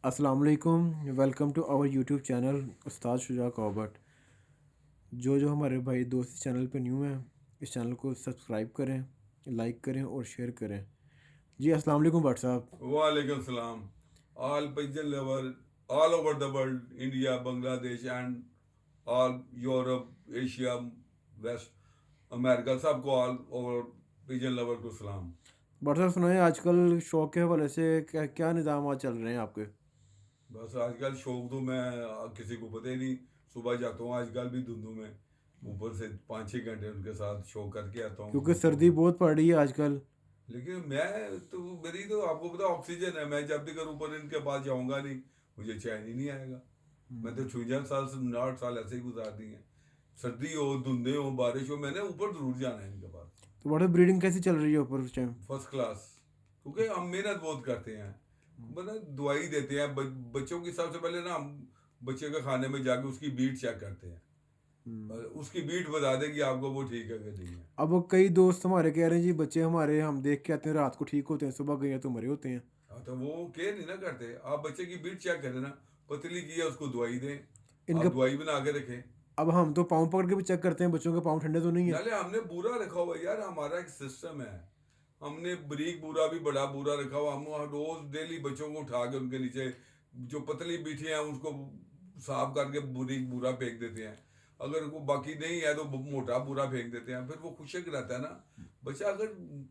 अस्सलाम वालेकुम। Welcome to our YouTube channel Ustad Shuja कॉबट। जो हमारे भाई दोस्त इस चैनल पे न्यू हैं, इस चैनल को सब्सक्राइब करें, लाइक करें और शेयर करें। जी अस्सलाम वालेकुम भट्ट साहब। Walaikum salam. All pigeon lover all over the world, India, Bangladesh, and all Europe, Asia, West America, सबको all over pigeon lover को सलाम। भट्ट साहब सुनाए आजकल शौक के हवाले से क्या क्या निज़ाम चल रहे हैं आपके? बस आजकल शौक तो मैं किसी को पता ही नहीं। सुबह जाता हूँ आजकल भी धुंधू में, ऊपर से 5-6 घंटे उनके साथ शो करके आता हूँ क्योंकि बच्चों सर्दी को। बहुत पड़ रही है आजकल। लेकिन मैं तो मेरी तो आपको पता ऑक्सीजन है, मैं जब भी करूँ ऊपर इनके पास जाऊंगा नहीं, मुझे चैन ही नहीं आएगा। मैं तो 56 साल से 60 साल ऐसे ही गुजार दिए हैं। सर्दी हो, धुंधे हो, बारिश हो, मैंने ऊपर जरूर जाना है इनके पास। तो भट्ट साहब ब्रीडिंग कैसी चल रही है ऊपर उस टाइम? First class. क्योंकि हम मेहनत बहुत करते हैं, मतलब दवाई देते हैं बच्चों की। सबसे पहले ना हम बच्चे के खाने में जाके उसकी बीट चेक करते हैं, और उसकी बीट बता दें कि आपको वो ठीक है कि नहीं है। अब वो कई दोस्त हमारे कह रहे हैं जी बच्चे हमारे हम देख के आते हैं रात को ठीक होते हैं, सुबह गए तो मरे होते हैं। हाँ, तो वो केयर नहीं ना करते। आप बच्चे की बीट चेक करें ना, पतली की है उसको दवाई दें। आप इनका दवाई बना के रखें। अब हम तो पाँव पकड़ के भी चेक करते हैं बच्चों के पाँव ठंडे तो नहीं है। नाले हमने बूरा रखा हुआ है यार, हमारा एक सिस्टम है। हमने बरीक बूरा भी बड़ा बूरा रखा हुआ। हम रोज डेली बच्चों को उठा के उनके नीचे जो पतली बीठी हैं उसको साफ करके बरीक बूरा फेंक देते हैं। अगर वो बाकी नहीं है तो मोटा बूरा फेंक देते हैं, फिर वो खुशक रहता है ना बच्चा। अगर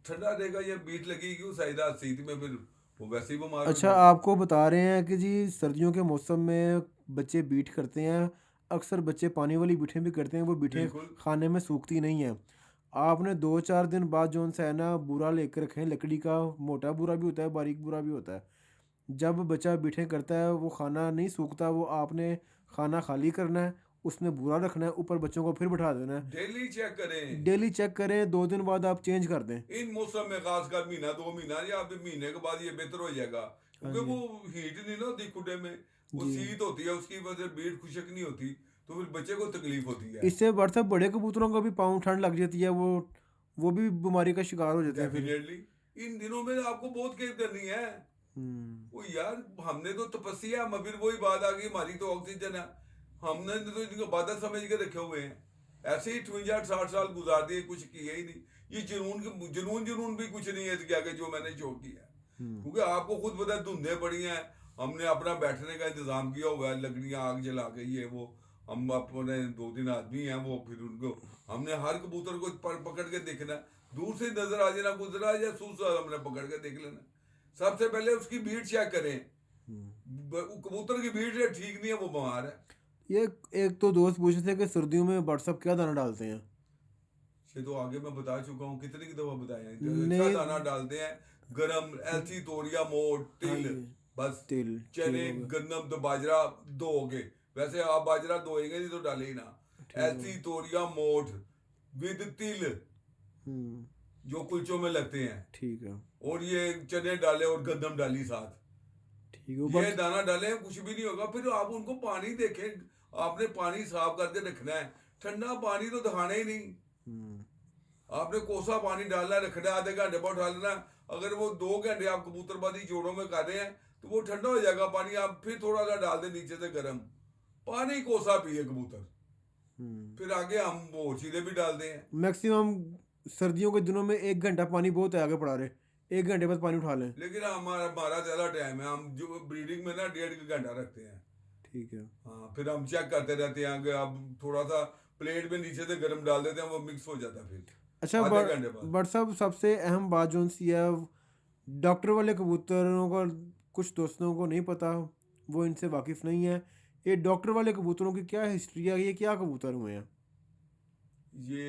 ठंडा रहेगा या बीट लगेगी उस साइदा सीत में, फिर वो वैसे ही बीमार हो अच्छा, जाएगा। आपको बता रहे हैं कि जी सर्दियों के मौसम में बच्चे बीट करते हैं। अक्सर बच्चे पानी वाली बीठें भी करते हैं, वो बीठें बिल्कुल। खाने में सूखती नहीं हैं। आपने 2-4 दिन बाद जो सा है ना बूरा लेकर रखें, लकड़ी का। मोटा बूरा भी होता है, बारीक बूरा भी होता है। जब बच्चा बीठें करता है वो खाना नहीं सूखता, वो आपने खाना खाली करना है, उसमें बूरा रखना है, ऊपर बच्चों को फिर बिठा देना है। डेली चेक करें। डेली चेक करें, 2 दिन बाद आप चेंज कर दें। इन मौसम में खासकर महीना 2 महीना या फिर महीने के बाद ये बेहतर हो जाएगा। हाँ क्योंकि जी। वो हीट नहीं ना होती खुडे में, वो जी। शीत होती है, उसकी वजह से पेट खुशक नहीं होती, तो फिर बच्चे को तकलीफ होती है। इससे बढ़ता बड़े कबूतरों को भी पाँव ठंड लग जाती है, वो भी बीमारी का शिकार हो जाते हैं फिर। डेफिनेटली। इन दिनों में आपको बहुत केयर करनी है। हम्म। वो यार हमने तो तपस्या, फिर वही बात आ गई, हमारी तो ऑक्सीजन है। हमने तो इनको बादल समझ के रखे हुए हैं। ऐसे ही 58-60 साल गुजार दिए, कुछ किया ही नहीं। ये जुनून जुनून भी कुछ नहीं है इसके आगे जो मैंने जो किया है। हम्म। क्योंकि आपको खुद पता है धुंधे पड़ी हैं। हमने अपना बैठने का इंतजाम किया हुआ है, लकड़ियां आग जला के ये वो। हम अपने 2-3 आदमी हैं, वो फिर उनको हमने हर कबूतर को पकड़ के देखना है। दूर से नजर आ जाना गुजरा या सूसा हमने पकड़ के देख लेना। सबसे पहले उसकी भीड़ चेक करें। हम्म। कबूतर की भीड़ है ठीक नहीं है, वो बीमार है। ये एक तो दोस्त पूछे थे कि सर्दियों में व्हाट्सअप क्या दाना डालते हैं। ये तो आगे मैं बता चुका हूँ, कितनी की दफा बताया है। अच्छा नहीं। दाना डालते हैं, गरम एलची तोरिया मोट हाँ तिल, जी। बस। तिल ठीक चने हो गया। गन्नम तो बाजरा दोगे। वैसे आप बाजरा दोएंगे नहीं तो डाले ही ना। ठीक हो एलची गया। तोरिया मोठ विद तिल, हम्म। जो कुलचों में लगते हैं। ठीक है। और ये चने डाले और गंदम डाली साथ। ठीक हो ये बट। दाना डालें कुछ भी नहीं होगा। फिर आप उनको पानी देखें। आपने पानी साफ करके रखना है। ठंडा पानी तो दिखाना ही नहीं। हम्म। आपने कोसा पानी डालना है, रखना है, आधे घंटे बाद उठा लेना है। अगर वो 2 घंटे आप कबूतरबाजी जोड़ों में कर रहे हैं तो वो ठंडा हो जाएगा पानी। आप फिर थोड़ा सा डाल दें नीचे से गर्म पानी, कोसा पिए कबूतर। हम्म। फिर आगे हम वो चीज़ें भी डाल दें। मैक्सिमम सर्दियों के दिनों में 1 घंटा पानी बहुत है आगे पड़ा रहे। 1 घंटे बाद पानी उठा लें। लेकिन हमारा हमारा ज़्यादा टाइम है, हम जो ब्रीडिंग में ना 1.5 घंटा रखते हैं। ठीक है। हाँ, फिर हम चेक करते रहते हैं कि अब थोड़ा सा प्लेट में नीचे से गर्म डाल देते हैं, वो मिक्स हो जाता है फिर अच्छा आधे घंटे बाद। बट साहब सबसे अहम बात जो सी है, डॉक्टर वाले कबूतरों का कुछ दोस्तों को नहीं पता, वो इनसे वाकिफ़ नहीं है। ये डॉक्टर वाले कबूतरों की क्या हिस्ट्री है, ये क्या कबूतर हुए हैं? ये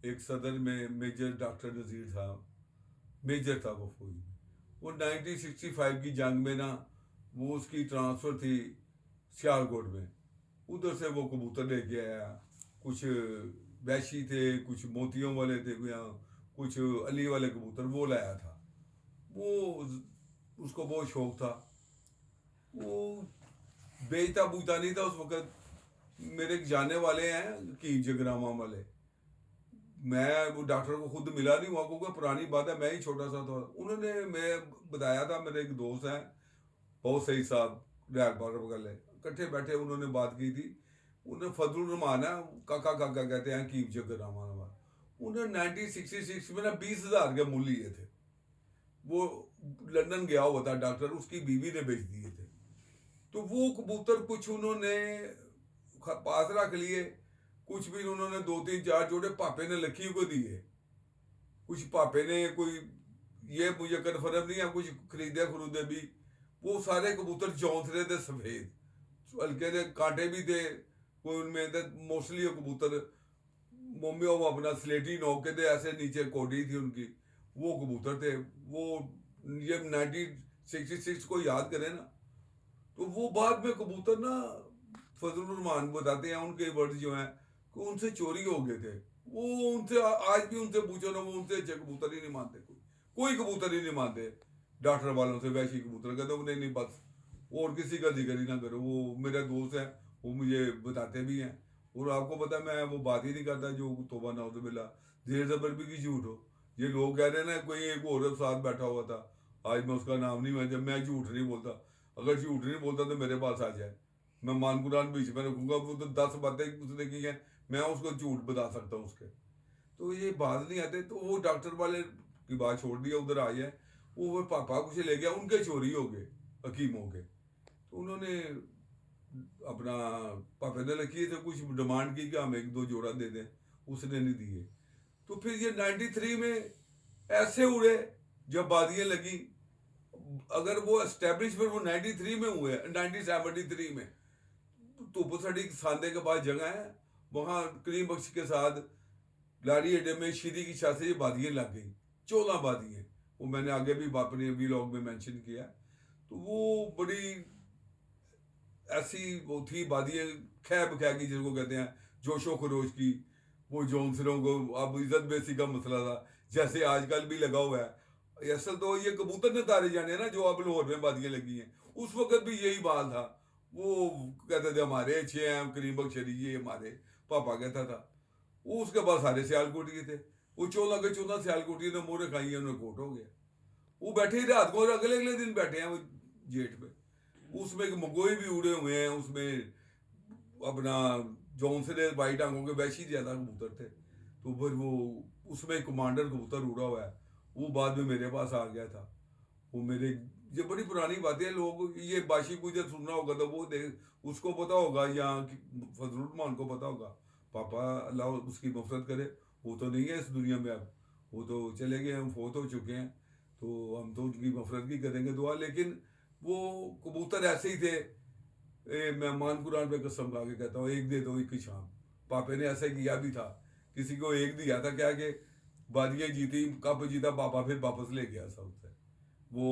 एक सदर में मेजर डॉक्टर नज़ीर साहब, मेजर था वो फौज में। वो 1965 की जंग में ना, वो उसकी ट्रांसफ़र थी सियालकोट में। उधर से वो कबूतर लेके आया। कुछ वैशी थे, कुछ मोतियों वाले थे, या कुछ अली वाले कबूतर वो लाया था। वो उसको बहुत शौक था। वो बेचता बूता नहीं था उस वक़्त। मेरे एक जाने वाले हैं कि जगरामा वाले, मैं वो डॉक्टर को खुद मिला नहीं हुआ क्योंकि पुरानी बात है, मैं ही छोटा सा था। उन्होंने मैं बताया था, मेरे एक दोस्त हैं, बहुत सही साहब रैल बार बगल है, इकट्ठे बैठे उन्होंने बात की थी। उन्हें फजलुर रहमान है, काका काका कहते हैं, कीप जगर रहमान वाला। उन्हें 1966 में ना 20,000 के मूल लिए थे। वो लंदन गया हुआ था डॉक्टर, उसकी बीवी ने बेच दिए थे। तो वो कबूतर कुछ उन्होंने पास रख लिए, कुछ भी उन्होंने 2 3 4 जोड़े पापे ने लकी को दिए, कुछ पापे ने कोई, ये मुझे कन्फर्म नहीं है, कुछ खरीदे खरूदे भी। वो सारे कबूतर जौंसरे थे सफेद, हल्के थे, कांटे भी थे कोई उनमें थे। मोस्टली वो कबूतर मोमियो अपना स्लेटी नोक के थे, ऐसे नीचे कोडी थी उनकी, वो कबूतर थे। वो ये 1966 को याद करें ना, तो वो बाद में कबूतर ना, फजलुर रहमान बताते हैं उनके वर्ड जो हैं कि उनसे चोरी हो गए थे। वो उनसे आज भी उनसे पूछो ना, वो उनसे अच्छे कबूतर ही नहीं मानते, कोई कबूतर ही नहीं मानते। डॉक्टर वालों से वैसी कबूतर कहते हो, नहीं नहीं बस, और किसी का जिक्र ही ना करो। वो मेरा दोस्त है, वो मुझे बताते भी हैं। और आपको पता है, मैं वो बात ही नहीं करता जो तोबा ना हो तो मिला देर जबर भी की झूठ हो। ये लोग कह रहे हैं ना कोई एक और साथ बैठा हुआ था, आज मैं उसका नाम नहीं, मैं झूठ नहीं बोलता। अगर झूठ नहीं बोलता तो मेरे पास आ जाए, मैं मान कुरान बीच में रखूंगा। वो तो 10 बातें उसने की हैं, मैं उसको झूठ बता सकता हूँ उसके। तो ये बात नहीं आते। तो वो डॉक्टर वाले की बात छोड़ दिया, उधर आ जाए। वो पापा कुछ ले गया, उनके चोरी हो गए हकीमों के। तो उन्होंने अपना पापा ने किए थे, कुछ डिमांड की कि हम 1 2 जोड़ा दे दें, उसने नहीं दिए। तो फिर ये 93 में ऐसे उड़े जब बादियां लगी। अगर वो एस्टेब्लिशमेंट वो 93 में हुए, 1973 में, तो सड़ी सांदे के पास जगह है, वहां करीम बख्श के साथ लाड़ी अड्डे में शीरी की छत से ये बादियां लग गई, 14 बादियां। वो मैंने आगे भी अपने वीलॉग में मेंशन किया। तो वो बड़ी ऐसी वो थी बादियां, खै बखै की जिसको कहते हैं, जोशो खरोश की। वो जौनसरों को अब इज्जत बेसी का मसला था, जैसे आजकल भी लगा हुआ है। असल तो ये कबूतर ने तारे जाने ना, जो अब लाहौर में बादियां लगी हैं, उस वक्त भी यही बाल था। वो कहते थे हमारे अच्छे हैं, करीम बख्श ये हमारे पापा कहता था। वो उसके बाद सारे सियालकोटी थे। वो 14 के 14 सियालकोटी ने मोरे खाई है, उन्हें कोट हो गया। वो बैठे ही रात को, और अगले अगले दिन बैठे हैं वो जेठ पे। उसमें एक मगोई भी उड़े हुए हैं, उसमें अपना जौनसरे वाइट आंखों के वैशी ज्यादा कबूतर थे। तो फिर वो उसमें कमांडर कबूतर उड़ा हुआ है, वो बाद में मेरे पास आ गया था। वो मेरे, ये बड़ी पुरानी बातें हैं। लोग ये बाशी को जब सुनना होगा तो वो देख उसको पता होगा, या फजलुर रहमान को पता होगा। पापा अल्लाह उसकी मफरत करे, वो तो नहीं है इस दुनिया में अब, वो तो चले गए, हम फोत हो चुके हैं। तो हम तो उनकी मफरत की करेंगे दुआ। लेकिन वो कबूतर ऐसे ही थे। मैं मान कुरान पे कसम खा के कहता हूँ, एक दे दो एक ही शाम। पापे ने ऐसा किया भी था, किसी को एक दिया था, क्या कि बादियाँ जीती, कप जीता, पापा फिर वापस ले गया साउथ से। वो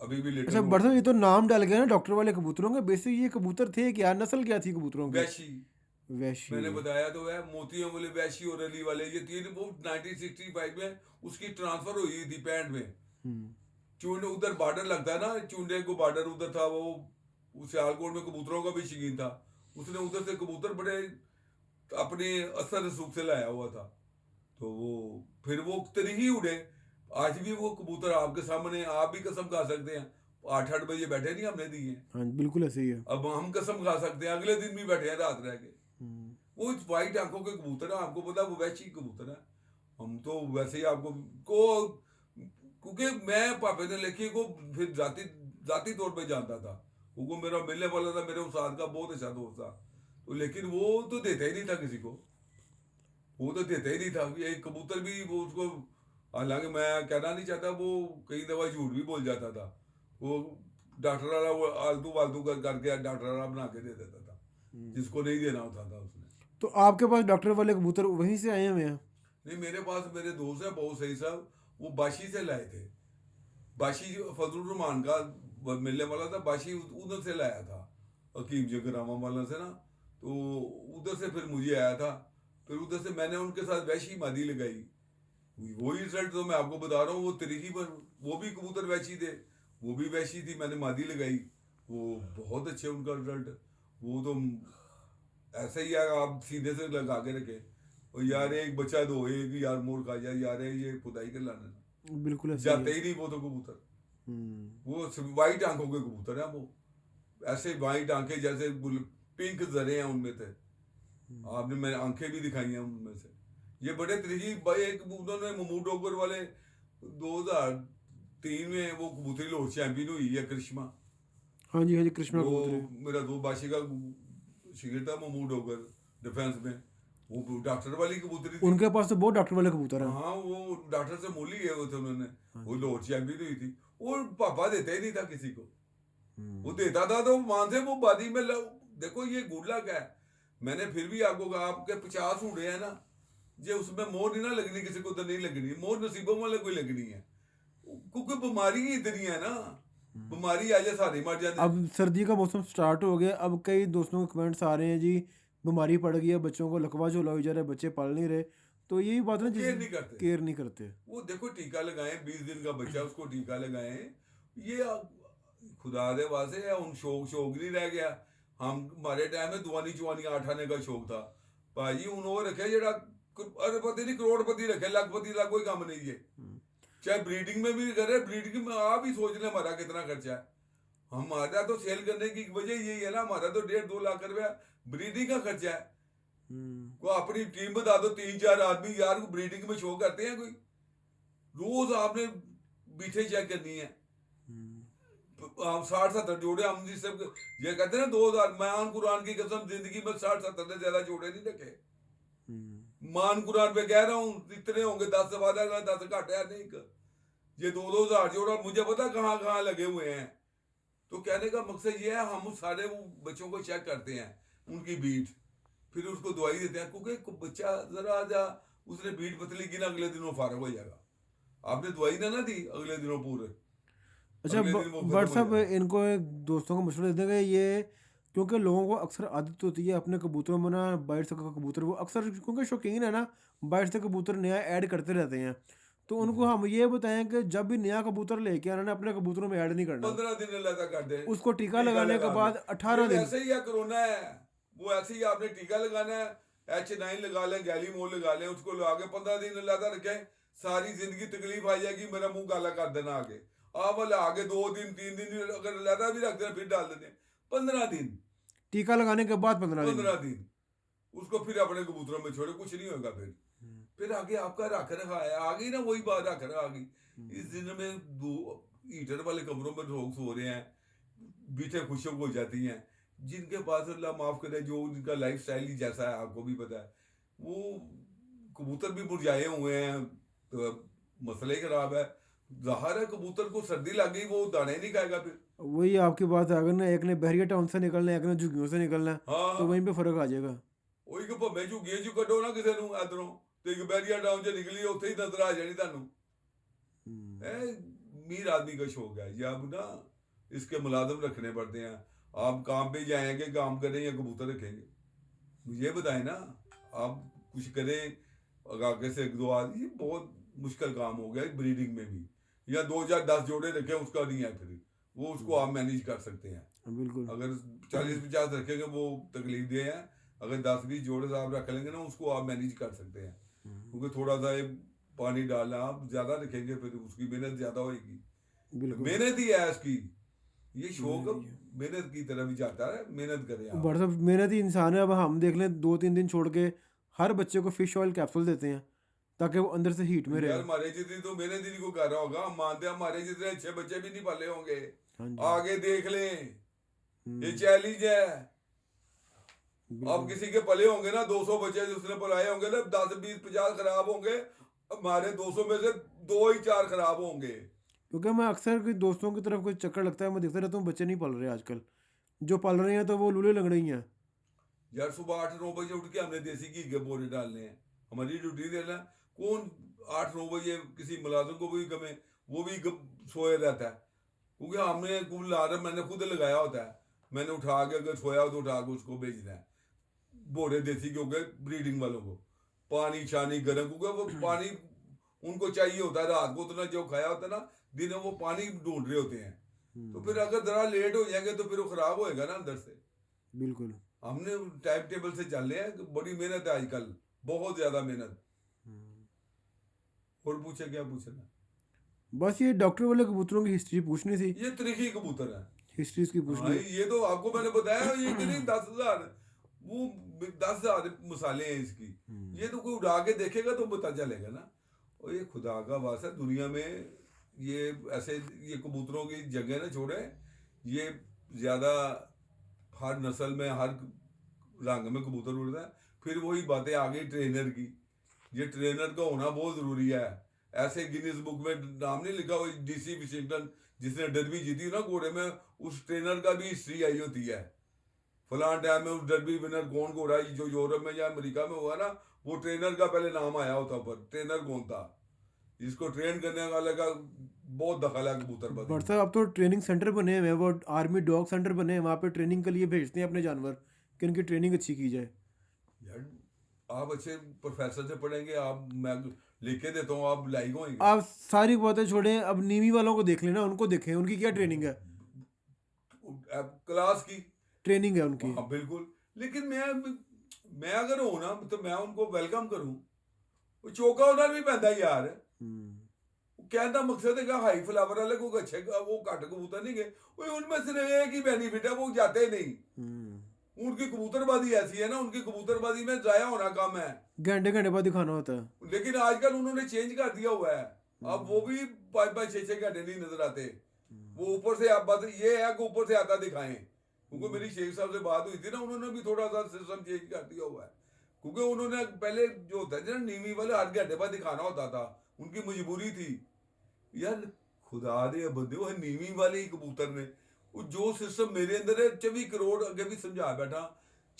अभी भी लिटिल अच्छा वो बरसम, ये तो नाम डाल गया ना डॉक्टर वाले कबूतरों का। बेसिक ये कबूतर थे क्या, नस्ल क्या थी कबूतरों की? वैशी, वैशी। मैंने बताया तो है, मोतियों वाले वैशी और अली वाले, ये 3। वो 1965 में उसकी ट्रांसफर हुई थी 65 में। हम्म। चूंडे उधर बॉर्डर लगता है ना, चूंडे को बॉर्डर उधर था। वो सियालकोट में कबूतरों का भी शौकीन था। उसने उधर से कबूतर बड़े अपने असर रसूख से लाया हुआ था। तो वो फिर वो तरी ही उड़े। आज भी वो कबूतर आपके सामने, आप भी कसम खा सकते हैं, 8 8 बजे बैठे नहीं हमने दिए। हाँ बिल्कुल ऐसे ही है। अब हम कसम खा सकते हैं, अगले दिन भी बैठे हैं रात रह के। हम्म। वो वाइट आंखों के कबूतर है, आपको पता है, वो वैसी कबूतर है। हम तो वैसे ही आपको को, क्योंकि मैं पापे ने लिखी को फिर जाती जाती तौर पे जानता था। वो मेरा मिलने वाला था, मेरे उस्ताद का बहुत अच्छा दोस्त था। तो लेकिन वो तो देता ही नहीं था किसी को, वो तो देता ही नहीं था। एक कबूतर भी वो उसको, हालांकि मैं कहना नहीं चाहता, वो कई दफा झूठ भी बोल जाता था। वो डॉक्टर वाला वो आलतू फालतू करके डॉक्टर वाला बना के दे देता था, जिसको नहीं देना होता था उसने। तो आपके पास डॉक्टर वाले कबूतर वहीं से आए हुए हैं? नहीं, मेरे पास मेरे दोस्त है बहुत सही साहब, वो बाशी से लाए थे। बाशी जो फजलुर रहमान का मिलने वाला था, बाशी उधर से लाया था, हकीम जगरामा वाला से ना। तो उधर से फिर मुझे आया था। फिर उधर से मैंने उनके साथ वैशी मादी लगाई। वही रिजल्ट तो मैं आपको बता रहा हूँ, वो तरीकी पर वो भी कबूतर वैशी थे, वो भी वैशी थी, मैंने मादी लगाई। वो बहुत अच्छे उनका रिजल्ट। वो तो ऐसे ही यार आप सीधे से लगा के रखे, और यार एक बच्चा दो, एक यार मोर खा जाए, यार ये खुदाई कर लाना, बिल्कुल ऐसे ही जाते है। ही नहीं वो तो कबूतर। हम्म। वो वाइट आंखों के कबूतर हैं वो, ऐसे वाइट आंखें जैसे पिंक जरे हैं उनमें थे। आपने मैंने आंखें भी दिखाई हैं उनमें से। ये बड़े तरीके भाई, एक उन्होंने महमूद डोगर वाले 2003 में वो कबूतरी लोड चैंपियन हुई है करिश्मा। हाँ जी, हाँ जी, कृष्णा वो कबूतरी। मेरा दो बाशी का शिगिर था महमूद डोगर, डिफेंस में। वो डॉक्टर वाली कबूतरी थी। उनके पास तो बहुत डॉक्टर वाले कबूतर हैं। हाँ, वो डॉक्टर से मूली है वो थे उन्होंने। हाँ वो जी। लोड चैंपियन हुई थी। वो पापा देता ही नहीं था किसी को। वो हम्म। देता था तो मानते वो बादी में देखो ये गुड लक है। मैंने फिर भी आपको कहा, आपके 50 उड़े हैं ना, जे उसमें मोर नहीं ना लगनी, किसी को तो नहीं लगनी, मोर नसीबों वाले कोई लगनी है। क्योंकि बीमारी ही इतनी है ना, बीमारी आ जाए सारे मर जाते हैं। अब सर्दी का मौसम स्टार्ट हो गया, अब कई दोस्तों के कमेंट्स आ रहे हैं जी, बीमारी पड़ गई है, बच्चों को लकवा झोला हो जा रहा है, बच्चे पल नहीं रहे। तो यही बात है वो ना, जिस केयर नहीं करते। केयर नहीं करते। वो देखो टीका लगाएं, 20 दिन का बच्चा उसको टीका लगाएं। ये खुदा दे वास्ते है, उन शौक शौक नहीं रह गया। हम हमारे टाइम में दुआनी चुआनी आठ आने का शौक था। भाजी हूं वो रखे जरा अरबपति नहीं करोड़पति रखे, लखपति का कोई काम नहीं है। चाहे ब्रीडिंग में भी करे, ब्रीडिंग में आप ही सोच लें हमारा कितना खर्चा है। हमारा तो सेल करने की वजह यही है ना, हमारा तो 1.5-2 लाख रुपया ब्रीडिंग का खर्चा है। हम्म। को अपनी टीम बता दो, 3-4 आदमी यार ब्रीडिंग में शो करते हैं कोई। रोज आपने बीठे चेक करनी है। हम 60-70 जोड़े हम जिस सब ये कहते हैं ना 2000, मान कुरान की कसम जिंदगी में 60-70 से ज्यादा जोड़े नहीं रखे। मान कुरान पे कह रहा हूँ, इतने होंगे 10 से वादा 10 घट है नहीं। ये 2-2 हजार जोड़ा मुझे पता कहाँ कहाँ लगे हुए हैं। तो कहने का मकसद ये है, हम सारे वो बच्चों को चेक करते हैं, उनकी बीट, फिर उसको दवाई देते हैं। क्योंकि बच्चा जरा जा उसने बीट पतली की ना, अगले दिन वो फारग हो जाएगा। आपने दवाई ना दी अगले दिनों पूरे, अच्छा, अगले दिन वो खत्म बट हो साहब जाएगा। इनको एक दोस्तों को मशवरा दे देंगे ये, क्योंकि लोगों को अक्सर आदत होती है अपने कबूतरों में ना, बाहर से का कबूतर वो अक्सर क्योंकि शौकीन है ना, बाहर से कबूतर नया ऐड करते रहते हैं। तो उनको जी, हम ये बताएं कि जब भी नया कबूतर लेके आना ना, अपने कबूतरों में ऐड नहीं करना। 15 दिन अलग कर दे। उसको टीका टीका लगाने के लगा के बाद ये 18 दिन। वैसे ही है, कोरोना है वो ऐसे ही, आपने टीका लगाना है, H9 लगा लें, गैलीमोल लगा लें, उसको लगा के 15 दिन अलग रखें। सारी जिंदगी तकलीफ आ जाएगी, मेरा मुंह काला कर देना आगे। आप वाले आगे 2 दिन 3 दिन अगर अलग भी रख देना फिर डाल देते हैं। 15 दिन, टीका लगाने के बाद 15 दिन। 15 दिन उसको फिर अपने कबूतरों में छोड़े, कुछ नहीं होगा। फिर आगे आपका रख रखा है, आ गई ना वही बात, रख रखा आ गई। इस दिन में दो हीटर वाले कमरों में लोग सो रहे हैं, बीते खुशक हो जाती हैं। जिनके पास अल्लाह माफ करे, जो उनका लाइफ स्टाइल ही जैसा है, आपको भी पता है, वो कबूतर भी मुरझाए हुए हैं, तो मसला ही खराब है। जाहिर है कबूतर को सर्दी लग गई, वो दाने नहीं खाएगा फिर। वही आपकी बात है, अगर ना एक ने बहरिया टाउन से निकलना है, एक ने झुग्गियों से निकलना है, हाँ तो हाँ, वहीं पे फर्क आ जाएगा। ਉਹੀ ਕਿ ਭੱਵੇਂ ਝੁੱਗੀਆਂ ਚ ਕੱਢੋ ਨਾ ਕਿਸੇ ਨੂੰ ਇਧਰੋਂ, ਤੇ ਇੱਕ ਬੈਰੀਆ टाउन ਚ निकली, ਉੱਥੇ ही नजर आ जानी ਤੁਹਾਨੂੰ। हम्म। मीर आदमी का शौक है ये, अब ना इसके मुलाजम रखने पड़ते हैं। आप काम पे जाएंगे, काम करें या कबूतर रखेंगे, मुझे बताएं ना। आप कुछ करें, आगे से 1-2 आदमी, बहुत मुश्किल काम हो गया ब्रीडिंग में भी। या 2-4-10 जोड़े रखें उसका नहीं है, फिर वो उसको आप मैनेज कर सकते हैं। बिल्कुल। अगर 40-50 रखेंगे वो तकलीफ दे है। अगर 10-20 जोड़े से आप रख लेंगे ना, उसको आप मैनेज कर सकते हैं। क्योंकि थोड़ा सा ये पानी डालना, आप ज्यादा रखेंगे फिर उसकी मेहनत ज्यादा होगी। बिल्कुल। मेहनत ही है इसकी, ये शौक मेहनत ही है। मेहनत की तरफ ही जाता है। मेहनत करें आप। बड़ा सब मेहनती इंसान है। अब हम देख लें, 2-3 दिन छोड़ के हर बच्चे को फिश ऑयल कैप्सूल देते हैं ताकि वो अंदर से हीट में यार रहे। हमारे जितनी तो मेहनत ही नहीं को कर रहा होगा, हम मानते हैं हमारे जितने अच्छे बच्चे भी नहीं पाले होंगे। हाँ जी। आगे देख लें, ये हम्म। चैलेंज है। अब बिल्कुल। किसी के पले होंगे ना 200 बच्चे जिसने पलाए होंगे ना, 10-20-50 खराब होंगे। हमारे 200 में से 2 ही 4 खराब होंगे। क्योंकि मैं अक्सर कोई दोस्तों की तरफ कोई चक्कर लगता है, मैं देखता रहता हूँ बच्चे नहीं पल रहे आजकल। जो पल रहे हैं तो वो लूले लंगड़े ही हैं। यार सुबह 8-9 बजे उठ के हमने देसी घी के बोरे डालने हैं, हमारी ड्यूटी देना है। कौन 8-9 बजे किसी मुलाजिम को भी गमे, वो भी सोए रहता है। क्योंकि हमने कुल अलार्म मैंने खुद लगाया होता है। मैंने उठा के अगर सोया हो तो उठा के उसको भेजना है। बोरे देसी के हो गए ब्रीडिंग वालों को, पानी शानी गर्म, क्योंकि वो पानी उनको चाहिए होता है। रात को उतना जो खाया होता है ना, दिन में वो पानी ढूंढ रहे होते हैं। तो फिर अगर जरा लेट हो जाएंगे तो फिर वो खराब होएगा ना अंदर से। बिल्कुल। हमने टाइम टेबल से चल रहे हैं, बड़ी मेहनत है आजकल, बहुत ज्यादा मेहनत। और पूछे क्या पूछना। बस ये डॉक्टर वाले कबूतरों की हिस्ट्री पूछनी थी, ये तरीकी कबूतर है। हिस्ट्री इसकी हाँ, पूछनी है। ये तो आपको मैंने बताया, ये कि नहीं 10,000, वो 10,000 मसाले हैं इसकी। हुँ। ये तो कोई उड़ा के देखेगा तो पता चलेगा ना। और ये खुदा का वास्ता है, दुनिया में ये ऐसे ये कबूतरों की जगह ना छोड़े, ये ज़्यादा हर नस्ल में हर रंग में कबूतर उड़ता है। फिर वही बातें आ गई ट्रेनर की, ये ट्रेनर का होना बहुत ज़रूरी है। ऐसे गिनीज बुक में नाम नहीं लिखा हुआ डीसी विशिंगटन जिसने डर्बी जीती ना घोड़े में, उस ट्रेनर का भी हिस्ट्री आई होती है। फलां टाइम में उस डर्बी विनर कौन घोड़ा जो यूरोप में या अमेरिका में हुआ ना, वो ट्रेनर का पहले नाम आया होता ऊपर, ट्रेनर कौन था, इसको ट्रेन करने वाले का बहुत दखल है कबूतरबाजी बट में। साहब अब तो ट्रेनिंग सेंटर बने हुए हैं, वो आर्मी डॉग सेंटर बने हैं, वहाँ पे ट्रेनिंग के लिए भेजते हैं अपने जानवर कि उनकी ट्रेनिंग अच्छी की जाए। यार आप अच्छे प्रोफेसर से पढ़ेंगे, आप मैं लिख के देता हूँ, आप लाइक होंगे। आप सारी बातें छोड़ें, अब नीवी वालों को देख लेना, उनको देखें उनकी क्या ट्रेनिंग है। क्लास की, ट्रेनिंग है उनकी। हाँ बिल्कुल। लेकिन मैं अगर हूं ना तो मैं उनको वेलकम करूं। वो चौका होना भी पैदा यार। हम्म। कहने का मकसद है कि हाई फ्लावर वाले को अच्छे वो घट कबूतर नहीं गए, वो उनमें सिर्फ एक ही बेनिफिट है, वो जाते नहीं। हम्म। उनकी कबूतरबाजी ऐसी है ना, उनकी कबूतरबाजी में जाया होना कम है। घंटे घंटे बाद दिखाना होता है। लेकिन आजकल उन्होंने चेंज कर दिया हुआ है। अब वो भी 5-5 6 6 घंटे नहीं नजर आते। वो ऊपर से आप बात ये है कि ऊपर से आता दिखाएं, क्योंकि मेरी शेख साहब से बात हुई थी ना, उन्होंने भी थोड़ा सा सिस्टम चेंज कर दिया हुआ है। क्योंकि उन्होंने पहले जो होता है ना नीवी वाले हर घंटे बाद दिखाना होता था, उनकी मजबूरी थी। यार खुदा दे बंदे, वो नीवी वाले ही कबूतर ने, वो जो सिस्टम मेरे अंदर है 24 करोड़ अगे भी समझा बैठा,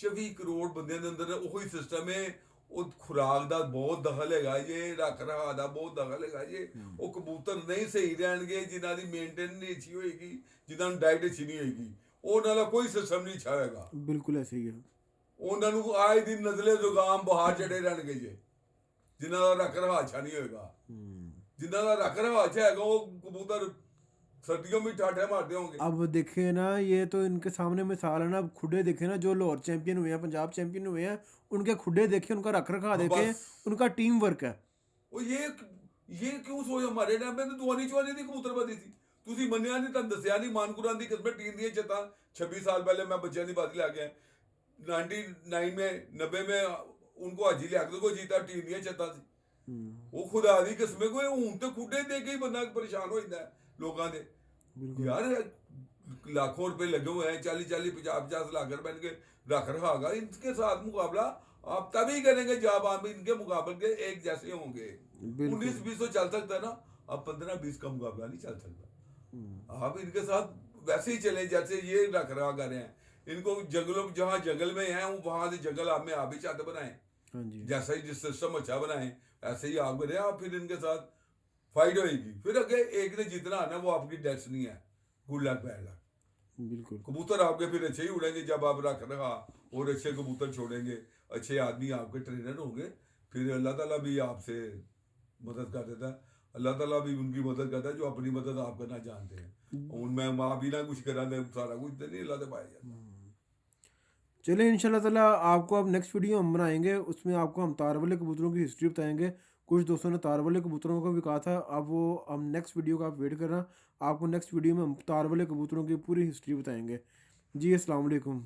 24 करोड़ बंदे के अंदर वही सिस्टम है। ਉਹ ਖੁਰਾਕ ਦਾ ਬਹੁਤ ਦਖਲ ਹੈਗਾ ਜੇ, ਰੱਖ ਰਖਾ ਦਾ ਬਹੁਤ ਦਖਲ ਹੈਗਾ ਜੇ। ਉਹ ਕਬੂਤਰ ਨਹੀਂ ਸਹੀ ਰਹਿਣਗੇ ਜਿਨ੍ਹਾਂ ਦੀ ਮੇਨਟੇਨ ਨਹੀਂ ਅੱਛੀ ਹੋਏਗੀ, ਜਿਨ੍ਹਾਂ ਨੂੰ ਡਾਈਟ ਅੱਛੀ ਨਹੀਂ ਹੋਏਗੀ, ਉਹਨਾਂ ਦਾ ਕੋਈ ਸਿਸਟਮ ਨਹੀਂ ਅੱਛਾ ਹੋਏਗਾ। बिल्कुल ऐसे ही है। ਉਹਨਾਂ ਨੂੰ ਆਏ ਦਿਨ ਨਜ਼ਲੇ ਜ਼ੁਕਾਮ ਬੁਖਾਰ ਚੜੇ ਰਹਿਣਗੇ ਜੇ, ਜਿਨ੍ਹਾਂ ਦਾ ਰੱਖ ਰਖਾ ਅੱਛਾ ਨਹੀਂ ਹੋਏਗਾ। जिन्हों का रख रखाव अच्छा है वो कबूतर सर्दियों में टाटे मारते होंगे। अब देखे ना, ये तो इनके सामने मिसाल है ना। अब खुडे देखे ना, जो लाहौर चैंपियन हुए हैं, पंजाब चैंपियन हुए हैं, उनके खुडे देखे, उनका रख रखाव हाँ देखे, बस, उनका टीम वर्क है। वो ये क्यों सोच, हमारे टाइम में तो दुआनी चुआनी की कबूतरबाजी थी। ਤੁਸੀਂ ਮੰਨਿਆ ਨਹੀਂ, ਤੁਹਾਨੂੰ ਦੱਸਿਆ ਨਹੀਂ, ਮਾਨਕੁਰਾਂ ਦੀ ਕਿਸਮਤ ਟੀਮ ਦੀਆਂ ਚਤਾਂ 26 साल पहले मैं बच्चों की बात ला गया 99 में 90 में उनको हाजी लिया को जीता टीम ਦੀਆਂ ਚਤਾਂ ਸੀ। ਉਹ ਖੁਦਾ ਦੀ ਕਿਸਮੇ ਕੋਈ ਹੁਣ ਤੇ ਖੁੱਡੇ ਦੇ ਕੇ ਹੀ ਬੰਦਾ ਪਰੇਸ਼ਾਨ ਹੋ ਜਾਂਦਾ ਲੋਕਾਂ ਦੇ। बिल्कुल। यार लाखों रुपए लगे हुए हैं, 40-40 50-50 लाख रुपए इनके रख रखागा, इनके साथ मुकाबला आप तभी करेंगे जब आप इनके मुकाबले के एक जैसे होंगे। बिल्कुल। 19-20 तो चल सकता है ना, अब 15-20 का मुकाबला नहीं चल सकता। आप इनके साथ वैसे ही चलें जैसे ये रख रखा कर रहे हैं। इनको जंगलों जहाँ जंगल में हैं वहां से जंगल आप में आप ही चाहते बनाएं, हाँ जी। जैसा ही जिस सिस्टम अच्छा बनाएं ऐसे ही आप करें। आप फिर इनके साथ फाइट होएगी, फिर अगे एक ने जीतना है ना, वो आपकी डेस्टिनी है। Good luck bad luck. बिल्कुल। कबूतर आपके फिर अच्छे ही उड़ेंगे जब आप रख रखा और अच्छे कबूतर छोड़ेंगे, अच्छे आदमी आपके ट्रेनर होंगे, फिर अल्लाह ताला भी आपसे मदद कर देता है। अल्लाह ताला भी उनकी मदद करता है जो अपनी मदद आप करना जानते हैं। उनमें माँ भी ना कुछ करा दे, सारा कुछ तो नहीं अल्लाह से पाया जाता। चलिए इंशाल्लाह ताला आपको अब नेक्स्ट वीडियो हम बनाएंगे, उसमें आपको हम तार वाले कबूतरों की हिस्ट्री बताएंगे। कुछ दोस्तों ने तार वाले कबूतरों को भी कहा था, अब वो हम नेक्स्ट वीडियो का आप वेट करना। आपको नेक्स्ट वीडियो में हम तार वाले कबूतरों की पूरी हिस्ट्री बताएंगे। जी अस्सलाम वालेकुम।